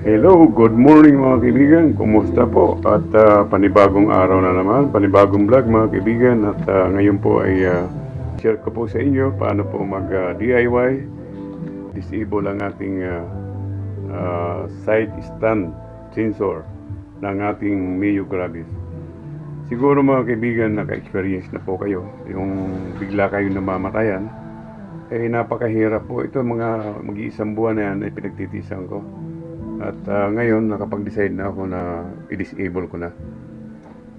Hello, good morning mga kaibigan. Kumusta po? At panibagong araw na naman, panibagong vlog mga kaibigan. At ngayon po ay share ko po sa inyo paano po mag DIY. Disable ang ating side stand sensor ng ating Mio Gravis. Siguro mga kaibigan, naka-experience na po kayo. Yung bigla kayo namamatayan, napakahirap po. Ito mga mag-iisang buwan na yan ay pinagtitisan ko. At ngayon, nakapag-decide na ako na i-disable ko na.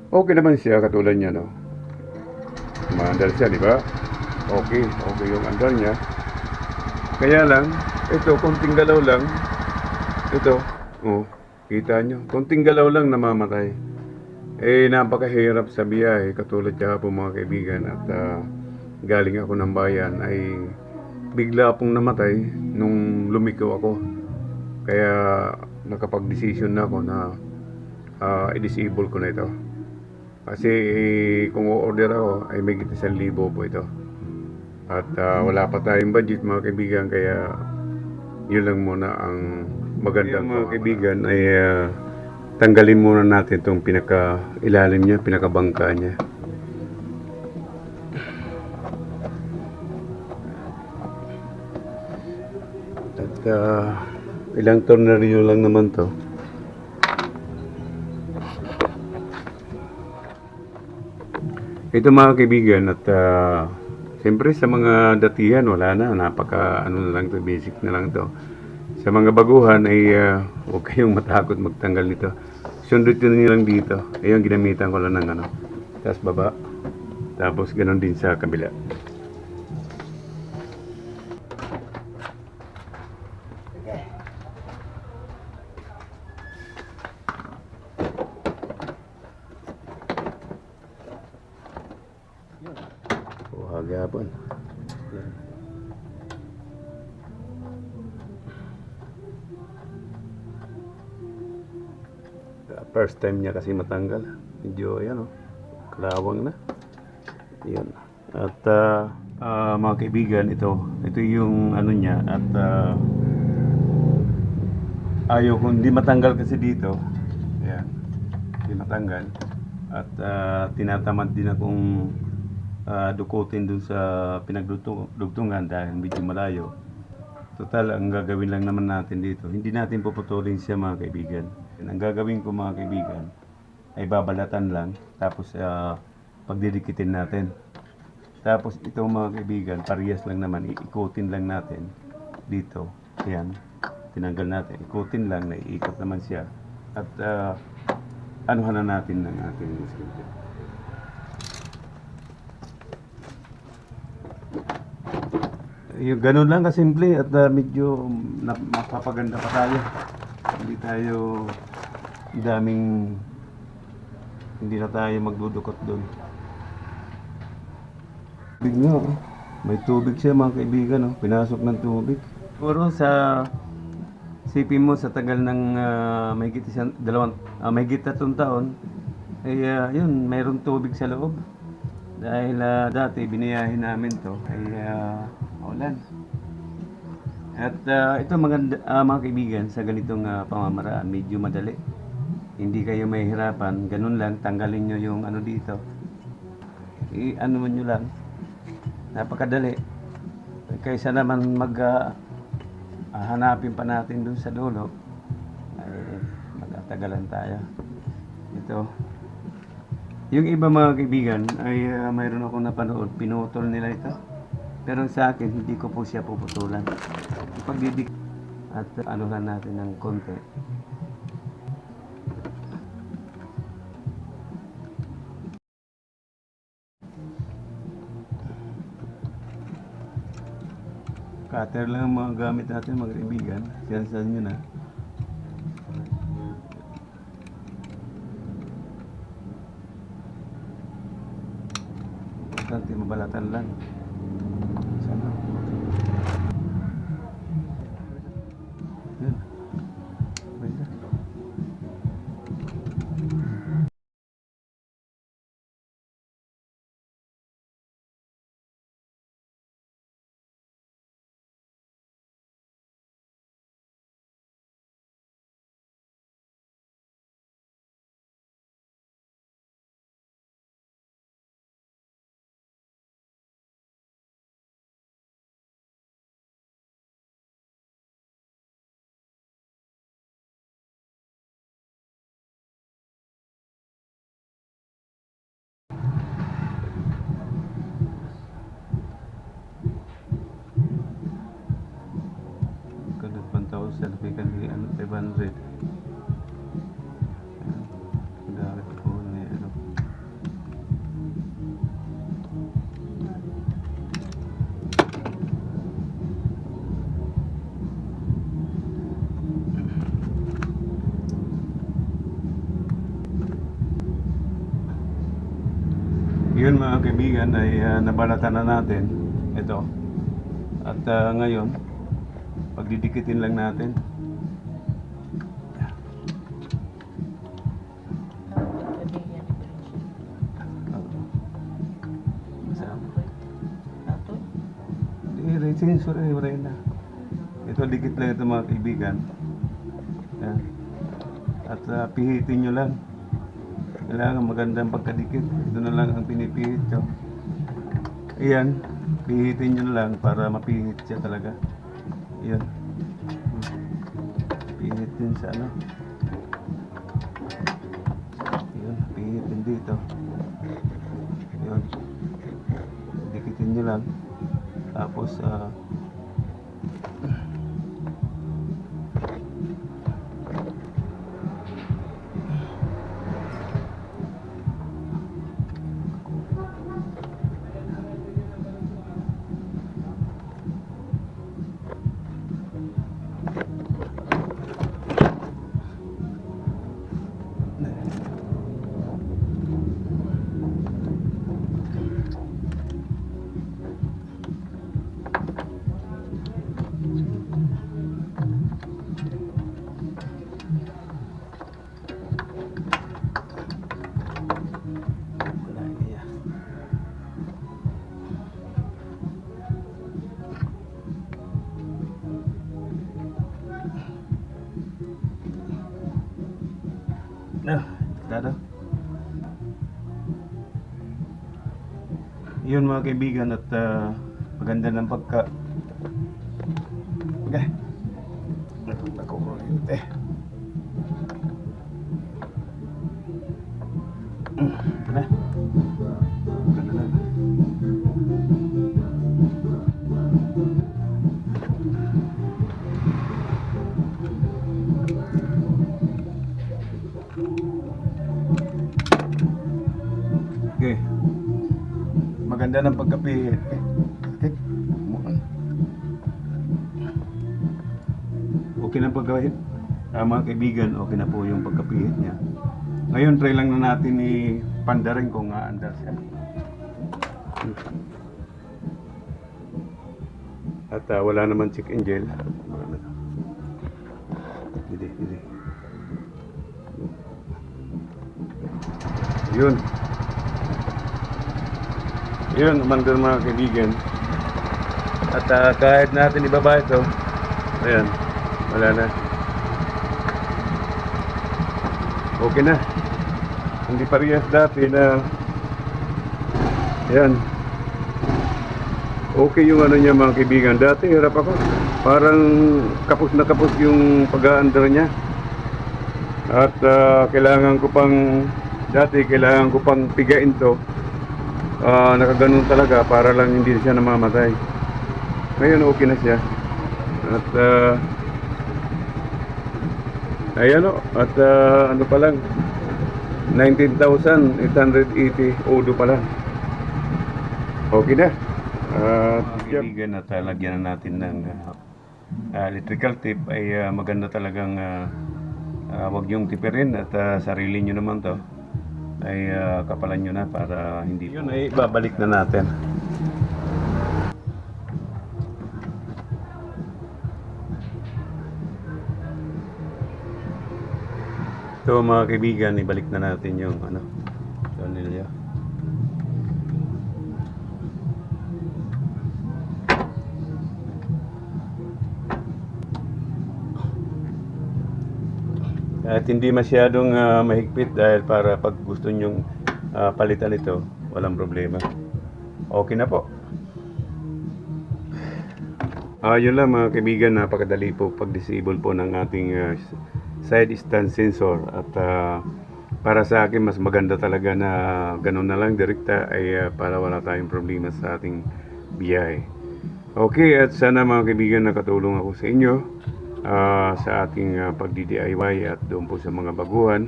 Okay naman siya, katulad niya, no? Maandar siya, di ba? Okay yung andar niya. Kaya lang, ito, konting galaw lang. Ito, kita nyo. Konting galaw lang namamatay. Napakahirap sa biyahe, katulad siya po mga kaibigan. At galing ako ng bayan, ay bigla pong namatay nung lumiko ako. Kaya nakapag-decision na ako na i-disable ko na ito. Kasi kung o-order ako ay may 1,000 po ito. At wala pa tayong budget mga kaibigan, kaya yun lang muna ang magandang mga kaibigan ay tanggalin muna natin itong pinaka-ilalim niya, pinaka-bangka niya. At ilang tornilyo lang naman to. Ito mga kaibigan, at siyempre sa mga datihan wala na, napaka ano na lang to, basic na lang to. Sa mga baguhan ay huwag kayong matakot magtanggal nito. Sundutin niyo lang dito. Ayun, ginamitan ko lang ng ano, tapos baba, tapos ganoon din sa kabila. Hagapon. First time niya kasi matanggal. Medyo yan kalawang na. Yun. At mga kaibigan, ito yung ano niya. At ayaw kong hindi matanggal kasi dito. Ayan. Hindi matanggal. At tinatamad din akong dukutin dun sa pinagdugtungan dahil medyo malayo. Total, ang gagawin lang naman natin dito, hindi natin puputulin siya mga kaibigan. Ang gagawin ko mga kaibigan ay babalatan lang, tapos pagdidikitin natin. Tapos ito mga kaibigan, parehas lang naman, iikutin lang natin dito. Ayan, tinanggal natin, ikutin lang, naiikot naman siya. At anuhan na natin ng ating screwdriver. Yung ganun lang kasimple, at medyo mapapaganda pa tayo. Hindi tayo hindi na tayo magdudukot doon. Tubig nga, may tubig siya mga kaibigan, pinasok ng tubig. Siguro sa sipin mo sa tagal ng mahigit tatlong taon, ay yun, mayroong tubig sa loob. Dahil dati biniyahin namin to ay ulan. At ito maganda mga kaibigan, sa ganitong pamamaraan, medyo madali. Hindi kayo mahihirapan, ganun lang, tanggalin nyo yung ano dito. I-ano nyo lang, napakadali. Kaysa naman hanapin pa natin dun sa dulo, ay magtatagalan tayo. Ito. Yung iba mga kaibigan ay mayroon akong napanood, pinutol nila ito. Pero sa akin, hindi ko po siya puputulan. Pagdidik at anuhan natin ng konti. Cutter lang ang mga gamit natin mga kaibigan. Siyan nyo na. Importante mabalatan lang. 500. Dapat po ni ano. Yun mga kaibigan ay nabalatan na natin ito. At ngayon pagdidikitin lang natin. Sensor eh, wala na. Ito dikit lang ito mga kaibigan. Yan. At pihitin nyo lang. Kailangan magandang pagkadikit. Ito na lang ang pinipihit nyo. Ayan, pihitin nyo lang para mapihit siya talaga. Ayan. Pihit din sa ano. Ayan, pihit din dito. Ayan. Dikitin nyo lang. Tapos yun mga kaibigan at maganda ng pagka okay. Nakukulit eh. Ganda na. Okay. Maganda ng pagkapihit. Okay na pagkapihit. Mga kaibigan, okay na po yung pagkapihit niya. Ngayon, try lang na natin ipandarin kung aandar siya. At wala naman check engine. Hindi. Yun, umandar mga kaibigan. At kahit natin ibaba ito, ayan, wala na. Okay na. Hindi parehas dati na, ayan. Okay yung ano niya mga kaibigan. Dati hirap ako. Parang kapos na kapos yung pag-aandar niya. At kailangan ko pang pigain to. Nakaganon talaga para lang hindi siya namamatay. Ngayon okay na siya. At ayan o. At ano pa lang, 19,880 odo pa lang. Okay na. Kaibigan at lagyan na natin ng electrical tape ay maganda talagang wag yung tipirin at sarili nyo naman to ay kapalan nyo na para hindi yun ay babalik na natin. So mga kaibigan, ibalik na natin yung tornilyo. At hindi masyadong mahigpit dahil para pag gusto nyong palitan ito, walang problema. Okay na po. Yun lang mga kaibigan, napakadali po pag-disable po ng ating side stand sensor. At para sa akin, mas maganda talaga na ganun na lang direkta ay para wala tayong problema sa ating biyahe. Okay, at sana mga kaibigan nakatulong ako sa inyo. sa ating pagdi-DIY at doon po sa mga baguhan,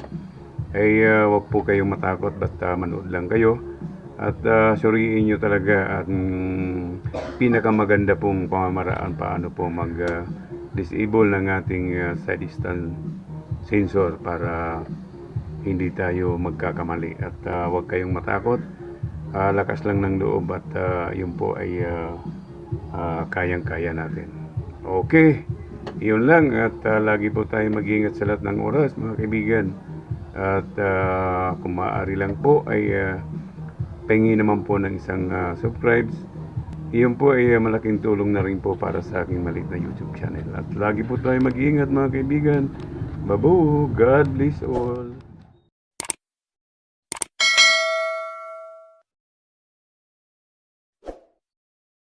ay wag po kayong matakot, basta manood lang kayo at suriin nyo talaga ang pinakamaganda pong pamamaraan paano po mag-disable ng ating side stand sensor para hindi tayo magkakamali. At wag kayong matakot, lakas lang ng loob at yun po ay kayang-kaya natin. Okay, yun lang at lagi po tayo mag-ingat sa lahat ng oras, mga kaibigan. At kung maaari lang po ay pengi naman po ng isang subscribes. Iyon po ay malaking tulong na rin po para sa aking maliit na YouTube channel. At lagi po tayo mag-iingat, mga kaibigan. Babu, God bless all.